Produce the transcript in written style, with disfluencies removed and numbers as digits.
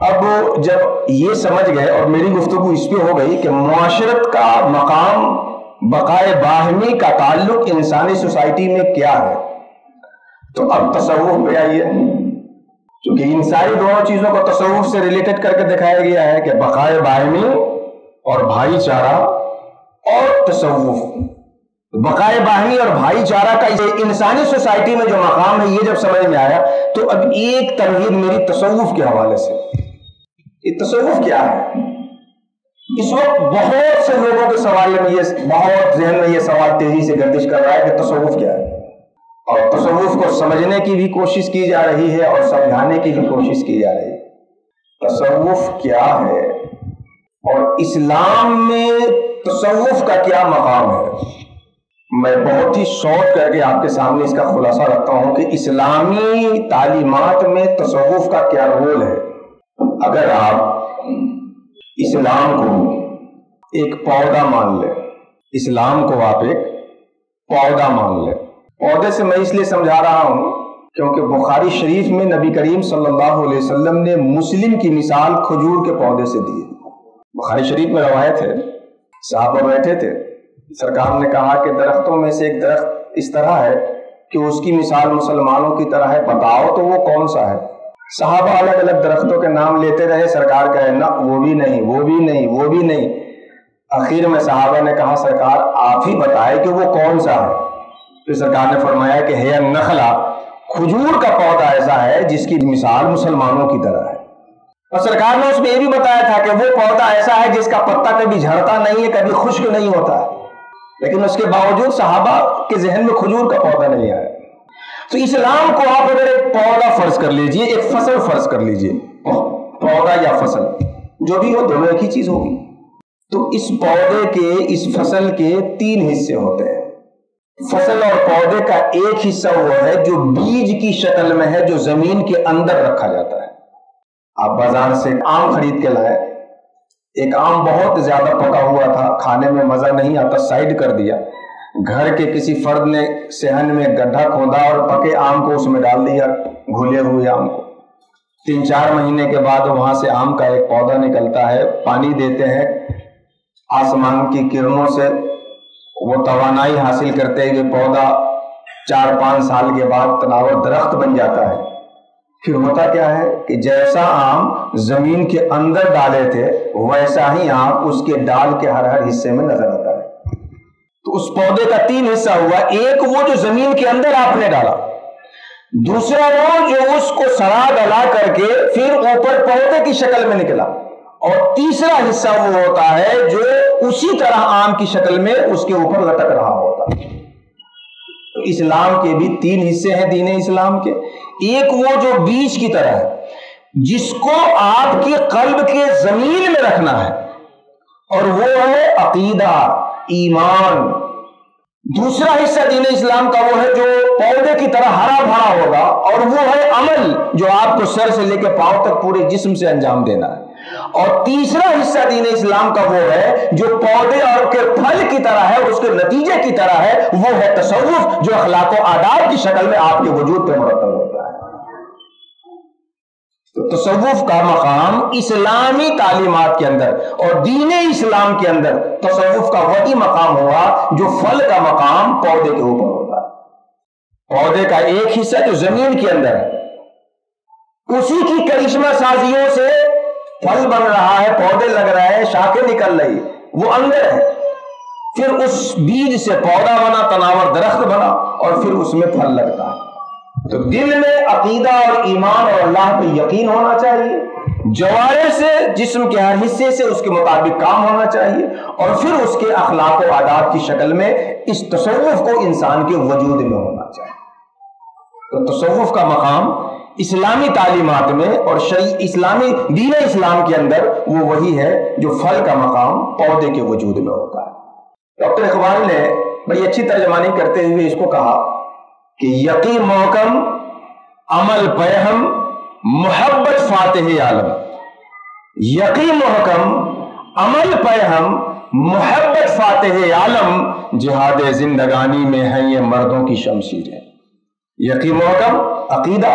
اب جب یہ سمجھ گئے اور میری گفتگو اس پہ ہو گئی کہ معاشرت کا مقام بقائے باہمی کا تعلق انسانی سوسائٹی میں کیا ہے، تو اب تصوف پہ آئیے، کیونکہ ان ساری دونوں چیزوں کو تصوف سے ریلیٹڈ کر کے دکھایا گیا ہے کہ بقائے باہمی اور بھائی چارہ اور تصوف، بقائے باہمی اور بھائی چارہ کا انسانی سوسائٹی میں جو مقام ہے یہ جب سمجھ میں آیا تو اب ایک تمہید میری تصوف کے حوالے سے، یہ تصوف کیا ہے؟ اس وقت بہت سے لوگوں کے سوال میں بہت ذہن میں یہ سوال تیزی سے گردش کر رہا ہے کہ تصوف کیا ہے، اور تصوف کو سمجھنے کی بھی کوشش کی جا رہی ہے اور سمجھانے کی بھی کوشش کی جا رہی ہے۔ تصوف کیا ہے اور اسلام میں تصوف کا کیا مقام ہے؟ میں بہت ہی شارٹ کر کے آپ کے سامنے اس کا خلاصہ رکھتا ہوں کہ اسلامی تعلیمات میں تصوف کا کیا رول ہے۔ اگر آپ اسلام کو ایک پودا مان لیں، اسلام کو آپ ایک پودا مان لیں، پودے سے میں اس لیے سمجھا رہا ہوں کیونکہ بخاری شریف میں نبی کریم صلی اللہ علیہ وسلم نے مسلم کی مثال کھجور کے پودے سے دی۔ بخاری شریف میں روایت ہے، صحابہ بیٹھے تھے، سرکار نے کہا کہ درختوں میں سے ایک درخت اس طرح ہے کہ اس کی مثال مسلمانوں کی طرح ہے، بتاؤ تو وہ کون سا ہے؟ صحابہ الگ الگ درختوں کے نام لیتے رہے، سرکار کہے نہ وہ بھی نہیں، وہ بھی نہیں، وہ بھی نہیں۔ آخر میں صحابہ نے کہا سرکار آپ ہی بتائے کہ وہ کون سا ہے؟ پھر سرکار نے فرمایا کہ ہے النخلا، کھجور کا پودا ایسا ہے جس کی مثال مسلمانوں کی طرح ہے۔ اور سرکار نے اس میں یہ بھی بتایا تھا کہ وہ پودا ایسا ہے جس کا پتا کبھی جھڑتا نہیں ہے، کبھی خشک نہیں ہوتا ہے، لیکن اس کے باوجود صحابہ کے ذہن میں کھجور کا پودا نہیں آیا۔ تو اسلام کو آپ اگر ایک پودا فرض کر لیجئے، ایک فصل فرض کر لیجئے، پودا یا فصل جو بھی ہو دونوں ایک ہی چیز ہوگی، تو اس پودے کے، اس فصل کے 3 حصے ہوتے ہیں۔ فصل اور پودے کا ایک حصہ وہ ہے جو بیج کی شکل میں ہے، جو زمین کے اندر رکھا جاتا ہے۔ آپ بازار سے آم خرید کے لائے، ایک آم بہت زیادہ پکا ہوا تھا، کھانے میں مزہ نہیں آتا، سائیڈ کر دیا، گھر کے کسی فرد نے صحن میں گڈھا کھودا اور پکے آم کو اس میں ڈال دیا، گھلے ہوئے آم کو۔ 3-4 مہینے کے بعد وہاں سے آم کا ایک پودا نکلتا ہے، پانی دیتے ہیں، آسمان کی کرنوں سے وہ توانائی حاصل کرتے ہوئے پودا 4-5 سال کے بعد تناور درخت بن جاتا ہے۔ پھر ہوتا کیا ہے کہ جیسا آم زمین کے اندر ڈالے تھے ویسا ہی آم اس کے ڈال کے ہر حصے میں نظر آتا ہے۔ تو اس پودے کا 3 حصہ ہوا، ایک وہ جو زمین کے اندر آپ نے ڈالا، دوسرا وہ جو اس کو سڑا گلا کر کے پھر اوپر پودے کی شکل میں نکلا، اور تیسرا حصہ وہ ہوتا ہے جو اسی طرح آم کی شکل میں اس کے اوپر لٹک رہا ہوتا ہے۔ تو اسلام کے بھی 3 حصے ہیں دین اسلام کے، ایک وہ جو بیج کی طرح ہے جس کو آپ کے قلب کے زمین میں رکھنا ہے، اور وہ ہے عقیدہ، ایمان۔ دوسرا حصہ دین اسلام کا وہ ہے جو پودے کی طرح ہرا بھرا ہوگا، اور وہ ہے عمل جو آپ کو سر سے لے کے پاؤں تک پورے جسم سے انجام دینا ہے۔ اور تیسرا حصہ دین اسلام کا وہ ہے جو پودے اور کے پھل کی طرح ہے، اس کے نتیجے کی طرح ہے، وہ ہے تصوف، جو اخلاق و آداب کی شکل میں آپ کے وجود پہ مرتب ہوتا ہے۔ تو تصوف کا مقام اسلامی تعلیمات کے اندر اور دین اسلام کے اندر تصوف کا وہی مقام ہوا جو پھل کا مقام پودے کے اوپر ہوتا ہے۔ پودے کا ایک حصہ جو زمین کے اندر ہے، اسی کی کرشمہ سازیوں سے پھل بن رہا ہے، پودے لگ رہے ہیں، شاخیں نکل رہی، وہ اندر ہے۔ پھر اس بیج سے پودا بنا، تناور درخت بنا، اور پھر اس میں پھل لگتا ہے۔ تو دل میں عقیدہ اور ایمان اور اللہ پہ یقین ہونا چاہیے، جوارے سے، جسم کے ہر حصے سے اس کے مطابق کام ہونا چاہیے، اور پھر اس کے اخلاق و آداب کی شکل میں اس تصوف کو انسان کے وجود میں ہونا چاہیے۔ تو تصوف کا مقام اسلامی تعلیمات میں اور اسلامی دین اسلام کے اندر وہ وہی ہے جو پھل کا مقام پودے کے وجود میں ہوتا ہے۔ ڈاکٹر اقبال نے بڑی اچھی ترجمانی کرتے ہوئے اس کو کہا کہ یقین محکم، عمل پیہم، محبت فاتح عالم۔ یقین محکم، عمل پیہم، محبت فاتح عالم، جہاد زندگانی میں ہیں یہ مردوں کی شمشیریں۔ یقین محکم عقیدہ،